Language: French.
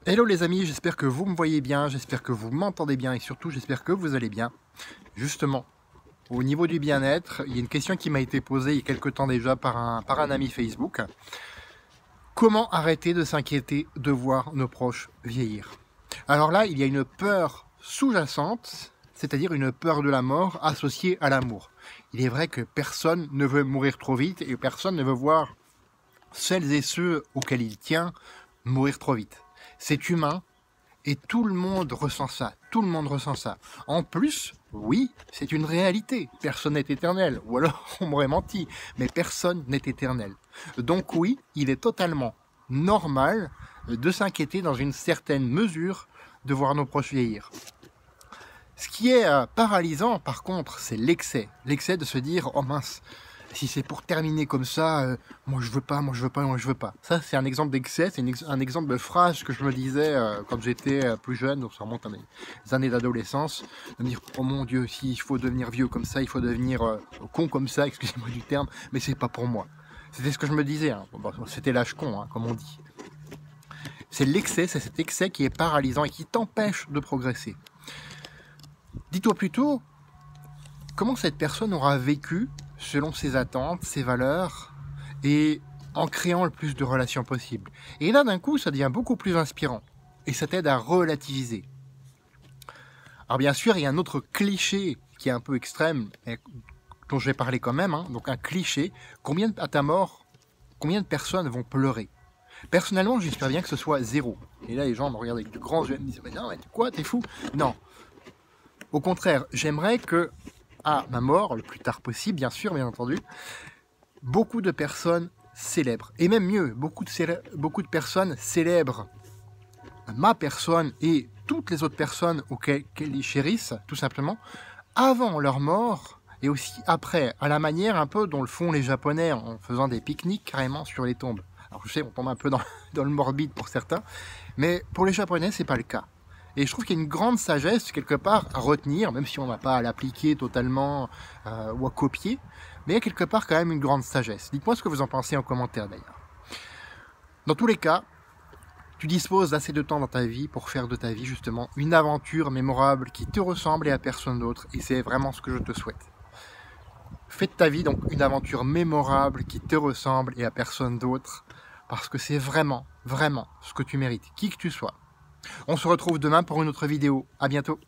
Hello les amis, j'espère que vous me voyez bien, j'espère que vous m'entendez bien et surtout j'espère que vous allez bien. Justement, au niveau du bien-être, il y a une question qui m'a été posée il y a quelques temps déjà par un ami Facebook. Comment arrêter de s'inquiéter de voir nos proches vieillir? Alors là, il y a une peur sous-jacente, c'est-à-dire une peur de la mort associée à l'amour. Il est vrai que personne ne veut mourir trop vite et personne ne veut voir celles et ceux auxquels il tient mourir trop vite. C'est humain et tout le monde ressent ça. Tout le monde ressent ça. En plus, oui, c'est une réalité. Personne n'est éternel. Ou alors on m'aurait menti. Mais personne n'est éternel. Donc oui, il est totalement normal de s'inquiéter dans une certaine mesure de voir nos proches vieillir. Ce qui est paralysant, par contre, c'est l'excès. L'excès de se dire « Oh mince, si c'est pour terminer comme ça, moi je veux pas, moi je veux pas, moi je veux pas ». Ça, c'est un exemple d'excès, c'est un exemple de phrase que je me disais quand j'étais plus jeune, donc ça remonte à mes années d'adolescence, de me dire « Oh mon Dieu, s'il faut devenir vieux comme ça, il faut devenir con comme ça, excusez-moi du terme, mais c'est pas pour moi ». C'était ce que je me disais, hein. Bon, c'était l'âge con, hein, comme on dit. C'est l'excès, c'est cet excès qui est paralysant et qui t'empêche de progresser. Dis-toi plutôt comment cette personne aura vécu selon ses attentes, ses valeurs, et en créant le plus de relations possible. Et là, d'un coup, ça devient beaucoup plus inspirant, et ça t'aide à relativiser. Alors bien sûr, il y a un autre cliché qui est un peu extrême, dont je vais parler quand même, hein. Donc un cliché, à ta mort, combien de personnes vont pleurer? Personnellement, j'espère bien que ce soit 0. Et là, les gens me regardent avec de grands yeux et me disent « Mais non, mais quoi, t'es fou ?» Non. Au contraire, j'aimerais que, à ma mort, le plus tard possible, bien sûr, bien entendu, beaucoup de personnes célèbrent. Et même mieux, beaucoup de personnes célèbrent ma personne et toutes les autres personnes auxquelles ils chérissent, tout simplement, avant leur mort et aussi après, à la manière un peu dont le font les Japonais en faisant des pique-niques carrément sur les tombes. Alors je sais, on tombe un peu dans le morbide pour certains, mais pour les Japonais, c'est pas le cas. Et je trouve qu'il y a une grande sagesse, quelque part, à retenir, même si on n'a pas à l'appliquer totalement ou à copier, mais il y a quelque part quand même une grande sagesse. Dites-moi ce que vous en pensez en commentaire d'ailleurs. Dans tous les cas, tu disposes d'assez de temps dans ta vie pour faire de ta vie justement une aventure mémorable qui te ressemble et à personne d'autre, et c'est vraiment ce que je te souhaite. Fais de ta vie donc une aventure mémorable qui te ressemble et à personne d'autre, parce que c'est vraiment, vraiment ce que tu mérites, qui que tu sois. On se retrouve demain pour une autre vidéo. À bientôt.